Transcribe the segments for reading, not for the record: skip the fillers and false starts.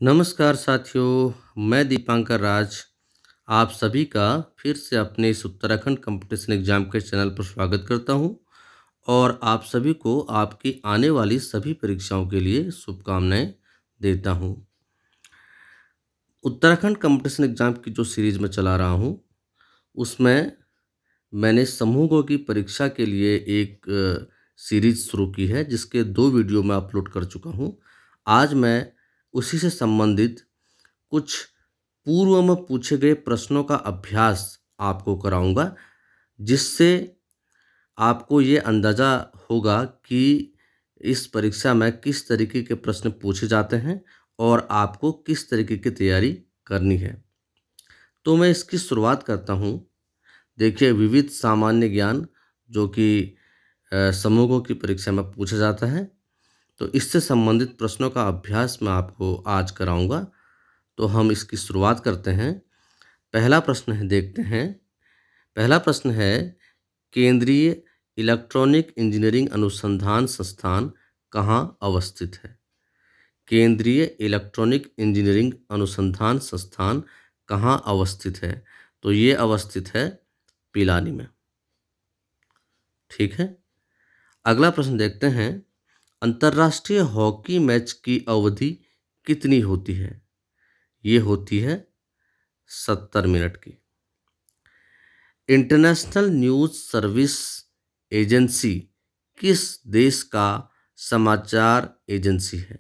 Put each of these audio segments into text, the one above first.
नमस्कार साथियों, मैं दीपांकर राज आप सभी का फिर से अपने इस उत्तराखंड कंपटीशन एग्जाम के चैनल पर स्वागत करता हूं और आप सभी को आपकी आने वाली सभी परीक्षाओं के लिए शुभकामनाएं देता हूं। उत्तराखंड कंपटीशन एग्जाम की जो सीरीज में चला रहा हूं उसमें मैंने समूहों की परीक्षा के लिए एक सीरीज शुरू की है जिसके 2 वीडियो मैं अपलोड कर चुका हूं। आज मैं उसी से संबंधित कुछ पूर्व में पूछे गए प्रश्नों का अभ्यास आपको कराऊंगा, जिससे आपको ये अंदाज़ा होगा कि इस परीक्षा में किस तरीके के प्रश्न पूछे जाते हैं और आपको किस तरीके की तैयारी करनी है। तो मैं इसकी शुरुआत करता हूँ। देखिए, विविध सामान्य ज्ञान जो कि समूहों की परीक्षा में पूछा जाता है, तो इससे संबंधित प्रश्नों का अभ्यास मैं आपको आज कराऊंगा। तो हम इसकी शुरुआत करते हैं। पहला प्रश्न है, देखते हैं। पहला प्रश्न है, केंद्रीय इलेक्ट्रॉनिक इंजीनियरिंग अनुसंधान संस्थान कहाँ अवस्थित है? केंद्रीय इलेक्ट्रॉनिक इंजीनियरिंग अनुसंधान संस्थान कहाँ अवस्थित है? तो ये अवस्थित है पिलानी में। ठीक है। अगला प्रश्न देखते हैं। अंतर्राष्ट्रीय हॉकी मैच की अवधि कितनी होती है? ये होती है 70 मिनट की। इंटरनेशनल न्यूज़ सर्विस एजेंसी किस देश का समाचार एजेंसी है?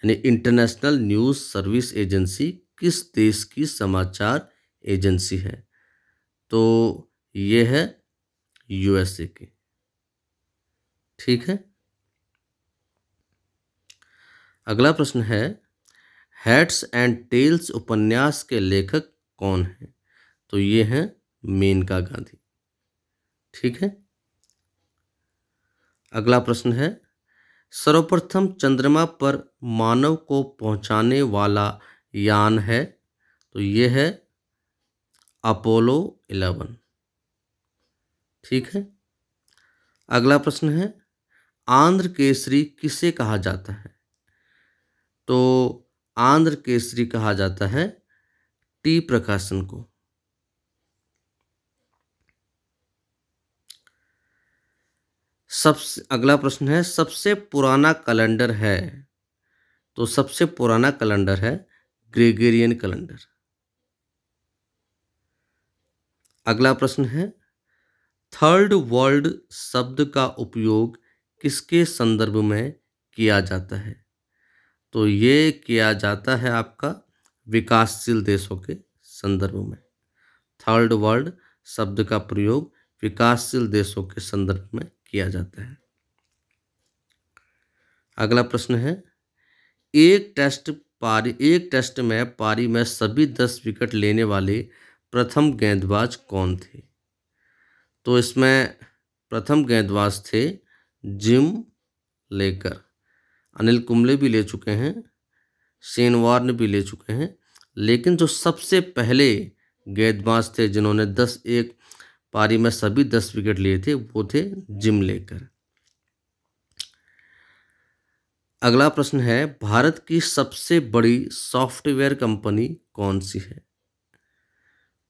यानी इंटरनेशनल न्यूज़ सर्विस एजेंसी किस देश की समाचार एजेंसी है? तो ये है यूएसए की। ठीक है। अगला प्रश्न है, हैट्स एंड टेल्स उपन्यास के लेखक कौन हैं? तो ये हैं मेनका गांधी। ठीक है। अगला प्रश्न है, सर्वप्रथम चंद्रमा पर मानव को पहुंचाने वाला यान है? तो ये है अपोलो 11। ठीक है। अगला प्रश्न है, आंध्र केसरी किसे कहा जाता है? तो आंध्र केसरी कहा जाता है टी प्रकाशन को। अगला प्रश्न है, सबसे पुराना कैलेंडर है? तो सबसे पुराना कैलेंडर है ग्रेगोरियन कैलेंडर। अगला प्रश्न है, थर्ड वर्ल्ड शब्द का उपयोग किसके संदर्भ में किया जाता है? तो ये किया जाता है आपका विकासशील देशों के संदर्भ में। थर्ड वर्ल्ड शब्द का प्रयोग विकासशील देशों के संदर्भ में किया जाता है। अगला प्रश्न है, एक टेस्ट में पारी में सभी 10 विकेट लेने वाले प्रथम गेंदबाज कौन थे? तो इसमें प्रथम गेंदबाज थे जिम लेकर। अनिल कुंबले भी ले चुके हैं, शेन वॉर्न भी ले चुके हैं, लेकिन जो सबसे पहले गेंदबाज थे जिन्होंने 10 पारी में सभी 10 विकेट लिए थे वो थे जिम लेकर। अगला प्रश्न है, भारत की सबसे बड़ी सॉफ्टवेयर कंपनी कौन सी है?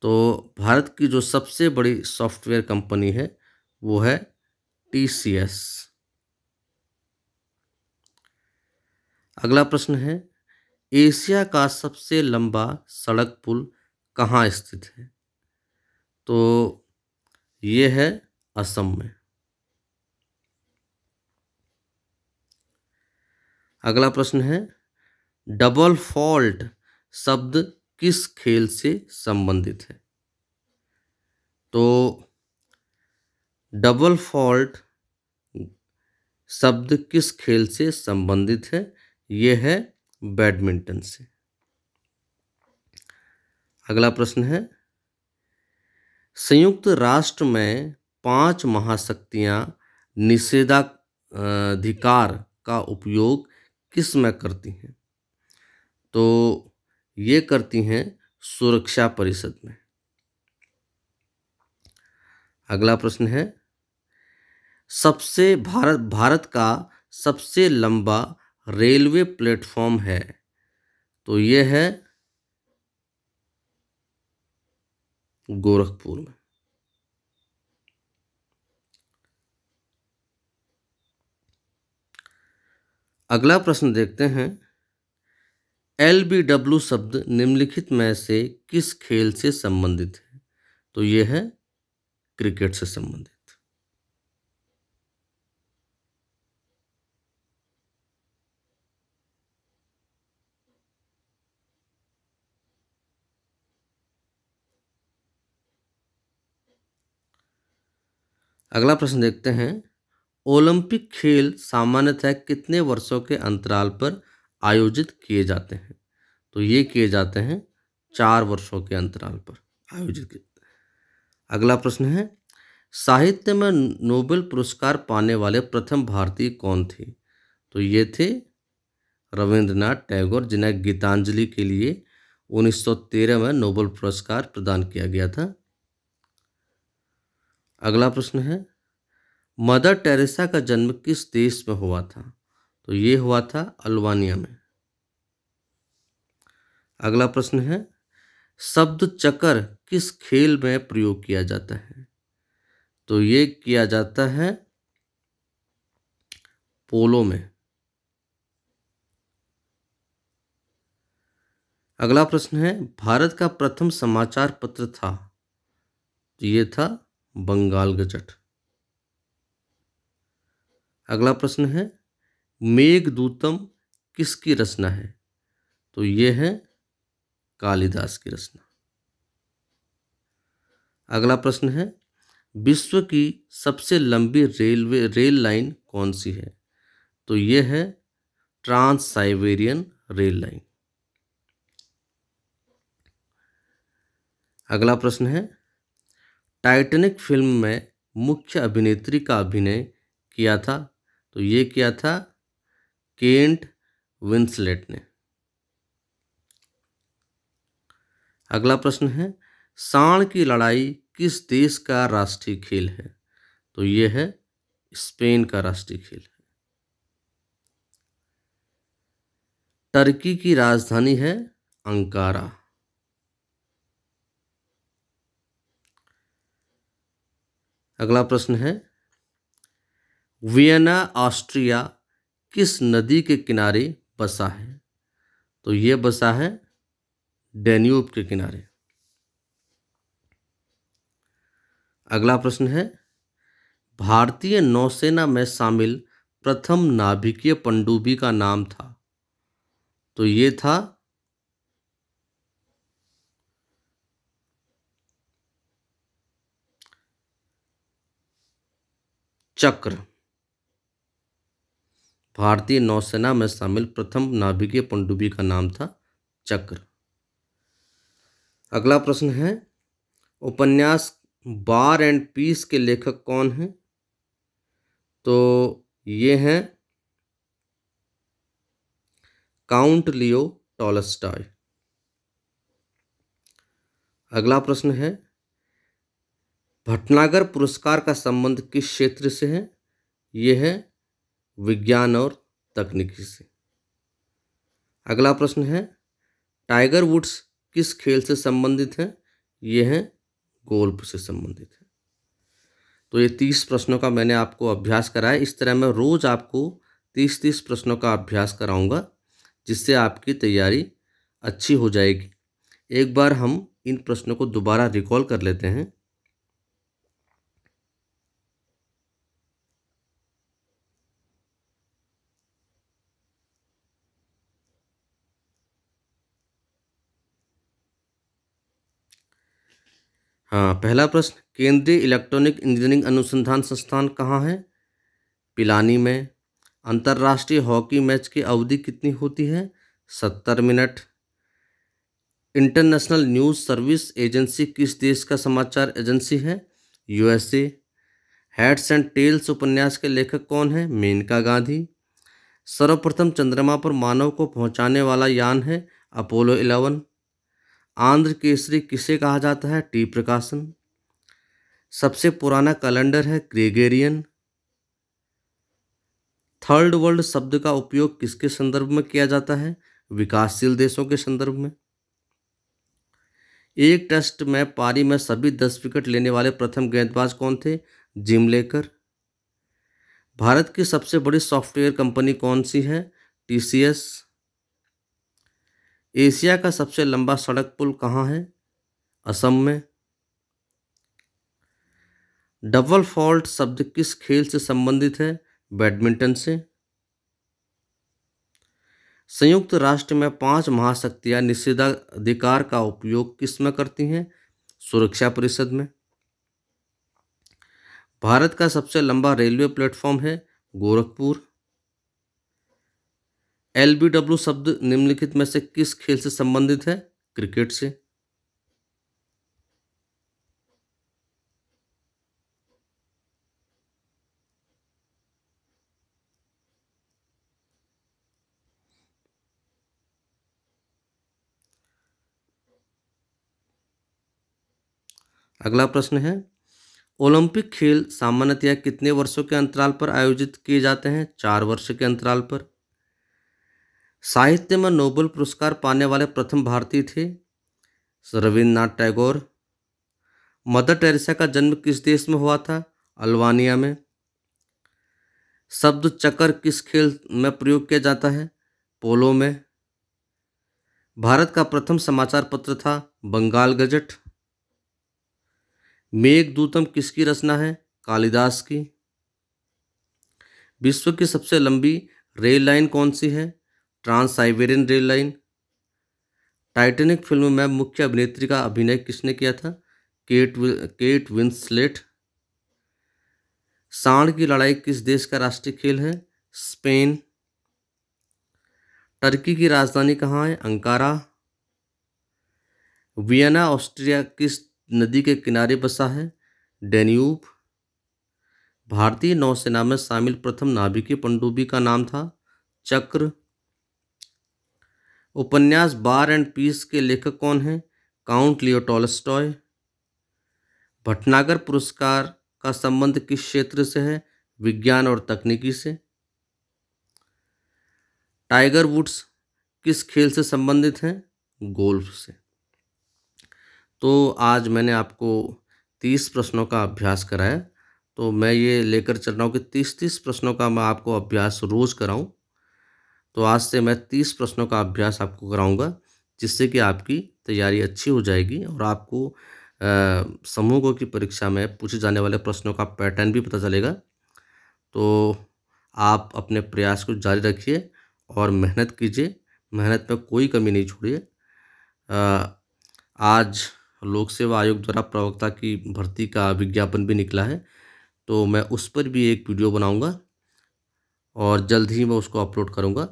तो भारत की जो सबसे बड़ी सॉफ्टवेयर कंपनी है वो है टीसीएस। अगला प्रश्न है, एशिया का सबसे लंबा सड़क पुल कहाँ स्थित है? तो ये है असम में। अगला प्रश्न है, डबल फॉल्ट शब्द किस खेल से संबंधित है? तो डबल फॉल्ट शब्द किस खेल से संबंधित है? यह है बैडमिंटन से। अगला प्रश्न है, संयुक्त राष्ट्र में 5 महाशक्तियां निषेधाधिकार का उपयोग किस में करती हैं? तो ये करती हैं सुरक्षा परिषद में। अगला प्रश्न है, भारत का सबसे लंबा रेलवे प्लेटफॉर्म है? तो ये है गोरखपुर में। अगला प्रश्न देखते हैं। LBW शब्द निम्नलिखित में से किस खेल से संबंधित है? तो ये है क्रिकेट से संबंधित। अगला प्रश्न देखते हैं। ओलंपिक खेल सामान्यतः कितने वर्षों के अंतराल पर आयोजित किए जाते हैं? तो ये किए जाते हैं 4 वर्षों के अंतराल पर आयोजित किए। अगला प्रश्न है। साहित्य में नोबेल पुरस्कार पाने वाले प्रथम भारतीय कौन थे? तो ये थे रविंद्रनाथ टैगोर, जिन्हें गीतांजलि के लिए 1913 में नोबेल पुरस्कार प्रदान किया गया था। अगला प्रश्न है। मदर टेरेसा का जन्म किस देश में हुआ था? तो ये हुआ था अल्बानिया में। अगला प्रश्न है। शब्द चक्र किस खेल में प्रयोग किया जाता है? तो ये किया जाता है पोलो में। अगला प्रश्न है। भारत का प्रथम समाचार पत्र था? तो ये था बंगाल गजट। अगला प्रश्न है। मेघदूतम किसकी रचना है? तो ये है कालिदास की रचना। अगला प्रश्न है। विश्व की सबसे लंबी रेल लाइन कौन सी है? तो ये है ट्रांस साइबेरियन रेल लाइन। अगला प्रश्न है। टाइटैनिक फिल्म में मुख्य अभिनेत्री का अभिनय किया था? तो ये किया था केट विंसलेट ने। अगला प्रश्न है। सांड की लड़ाई किस देश का राष्ट्रीय खेल है? तो ये है स्पेन का राष्ट्रीय खेल है। टर्की की राजधानी है अंकारा। अगला प्रश्न है। वियना ऑस्ट्रिया किस नदी के किनारे बसा है? तो ये बसा है डैन्यूब के किनारे। अगला प्रश्न है। भारतीय नौसेना में शामिल प्रथम नाभिकीय पनडुब्बी का नाम था? तो ये था चक्र। भारतीय नौसेना में शामिल प्रथम नाभिकीय पनडुब्बी का नाम था चक्र। अगला प्रश्न है। उपन्यास वार एंड पीस के लेखक कौन हैं? तो ये हैं काउंट लियो टॉलस्टॉय। अगला प्रश्न है। भटनागर पुरस्कार का संबंध किस क्षेत्र से है? ये है विज्ञान और तकनीकी से। अगला प्रश्न है। टाइगर वुड्स किस खेल से संबंधित हैं? ये है गोल्फ से संबंधित है। तो ये 30 प्रश्नों का मैंने आपको अभ्यास कराया। इस तरह मैं रोज आपको 30-30 प्रश्नों का अभ्यास कराऊंगा, जिससे आपकी तैयारी अच्छी हो जाएगी। एक बार हम इन प्रश्नों को दोबारा रिकॉल कर लेते हैं। हाँ, पहला प्रश्न। केंद्रीय इलेक्ट्रॉनिक इंजीनियरिंग अनुसंधान संस्थान कहाँ है? पिलानी में। अंतर्राष्ट्रीय हॉकी मैच की अवधि कितनी होती है? 70 minute. International news service agency किस देश का समाचार एजेंसी है? USA। हेड्स एंड टेल्स उपन्यास के लेखक कौन है? मेनका गांधी। सर्वप्रथम चंद्रमा पर मानव को पहुंचाने वाला यान है अपोलो 11। आंध्र केसरी किसे कहा जाता है? टी प्रकाशन। सबसे पुराना कैलेंडर है ग्रेगोरियन। थर्ड वर्ल्ड शब्द का उपयोग किसके संदर्भ में किया जाता है? विकासशील देशों के संदर्भ में। एक टेस्ट में पारी में सभी 10 विकेट लेने वाले प्रथम गेंदबाज कौन थे? जिम लेकर। भारत की सबसे बड़ी सॉफ्टवेयर कंपनी कौन सी है? TCS। एशिया का सबसे लंबा सड़क पुल कहाँ है? असम में। डबल फॉल्ट शब्द किस खेल से संबंधित है? बैडमिंटन से। संयुक्त राष्ट्र में 5 महाशक्तियां निषेधाधिकार का उपयोग किस में करती हैं? सुरक्षा परिषद में। भारत का सबसे लंबा रेलवे प्लेटफॉर्म है गोरखपुर। LBW शब्द निम्नलिखित में से किस खेल से संबंधित है? क्रिकेट से। अगला प्रश्न है, ओलंपिक खेल सामान्यतया कितने वर्षों के अंतराल पर आयोजित किए जाते हैं? 4 वर्ष के अंतराल पर। साहित्य में नोबेल पुरस्कार पाने वाले प्रथम भारतीय थे? रविन्द्रनाथ टैगोर। मदर टेरेसा का जन्म किस देश में हुआ था? अल्बानिया में। शब्द चक्र किस खेल में प्रयोग किया जाता है? पोलो में। भारत का प्रथम समाचार पत्र था बंगाल गजट। मेघदूतम किसकी रचना है? कालिदास की। विश्व की सबसे लंबी रेल लाइन कौन सी है? Trans Siberian rail line. Titanic film में मुख्य अभिनेत्री का अभिनय किसने किया था? Kate Winslet. सांड की लड़ाई किस देश का राष्ट्रीय खेल है? स्पेन। टर्की की राजधानी कहाँ है? अंकारा। वियना ऑस्ट्रिया किस नदी के किनारे बसा है? डेन्यूब। भारतीय नौसेना में शामिल प्रथम नाभिकीय पनडुब्बी का नाम था चक्र। उपन्यास वार एंड पीस के लेखक कौन हैं? Count Leo Tolstoy. भटनागर पुरस्कार का संबंध किस क्षेत्र से है? विज्ञान और तकनीकी से। टाइगर वुड्स किस खेल से संबंधित हैं? गोल्फ से। तो आज मैंने आपको 30 प्रश्नों का अभ्यास कराया। तो मैं ये लेकर चल रहा हूँ कि 30 प्रश्नों का मैं आपको अभ्यास रोज़ कराऊँ। तो आज से मैं 30 प्रश्नों का अभ्यास आपको कराऊंगा, जिससे कि आपकी तैयारी अच्छी हो जाएगी और आपको समूहों की परीक्षा में पूछे जाने वाले प्रश्नों का पैटर्न भी पता चलेगा। तो आप अपने प्रयास को जारी रखिए और मेहनत कीजिए, मेहनत में कोई कमी नहीं छोड़िए। आज लोक सेवा आयोग द्वारा प्रवक्ता की भर्ती का विज्ञापन भी निकला है, तो मैं उस पर भी एक वीडियो बनाऊंगा और जल्द ही मैं उसको अपलोड करूंगा।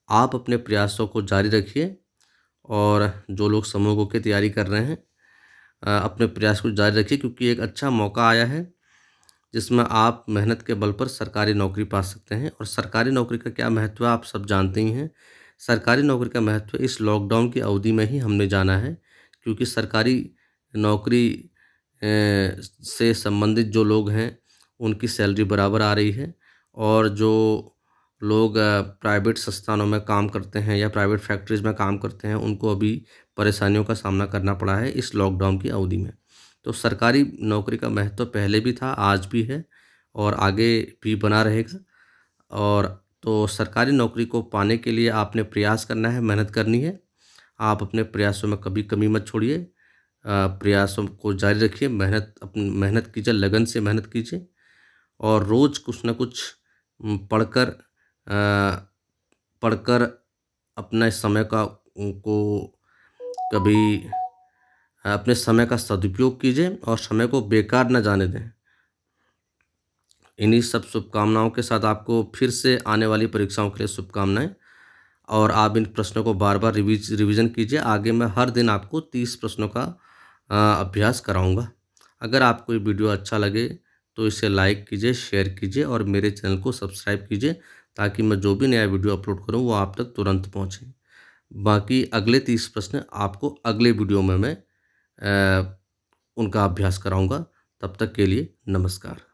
आप अपने प्रयासों को जारी रखिए और जो लोग समूहों की तैयारी कर रहे हैं अपने प्रयास को जारी रखिए, क्योंकि एक अच्छा मौका आया है जिसमें आप मेहनत के बल पर सरकारी नौकरी पा सकते हैं। और सरकारी नौकरी का क्या महत्व है आप सब जानते ही हैं। सरकारी नौकरी का महत्व इस लॉकडाउन की अवधि में ही हमने जाना है, क्योंकि सरकारी नौकरी से संबंधित जो लोग हैं उनकी सैलरी बराबर आ रही है, और जो लोग प्राइवेट संस्थानों में काम करते हैं या प्राइवेट फैक्ट्रीज में काम करते हैं उनको अभी परेशानियों का सामना करना पड़ा है इस लॉकडाउन की अवधि में। तो सरकारी नौकरी का महत्व पहले भी था, आज भी है और आगे भी बना रहेगा। और तो सरकारी नौकरी को पाने के लिए आपने प्रयास करना है, मेहनत करनी है। आप अपने प्रयासों में कभी कमी मत छोड़िए, प्रयासों को जारी रखिए, अपनी मेहनत कीजिए, लगन से मेहनत कीजिए और रोज़ कुछ ना कुछ पढ़कर अपने समय का कभी अपने समय का सदुपयोग कीजिए और समय को बेकार न जाने दें। इन्हीं सब शुभकामनाओं के साथ आपको फिर से आने वाली परीक्षाओं के लिए शुभकामनाएं, और आप इन प्रश्नों को बार बार रिवीजन कीजिए। आगे मैं हर दिन आपको 30 प्रश्नों का अभ्यास कराऊंगा। अगर आपको ये वीडियो अच्छा लगे तो इसे लाइक कीजिए, शेयर कीजिए और मेरे चैनल को सब्सक्राइब कीजिए, ताकि मैं जो भी नया वीडियो अपलोड करूं वो आप तक तुरंत पहुंचे। बाकी अगले 30 प्रश्न आपको अगले वीडियो में मैं उनका अभ्यास कराऊंगा। तब तक के लिए नमस्कार।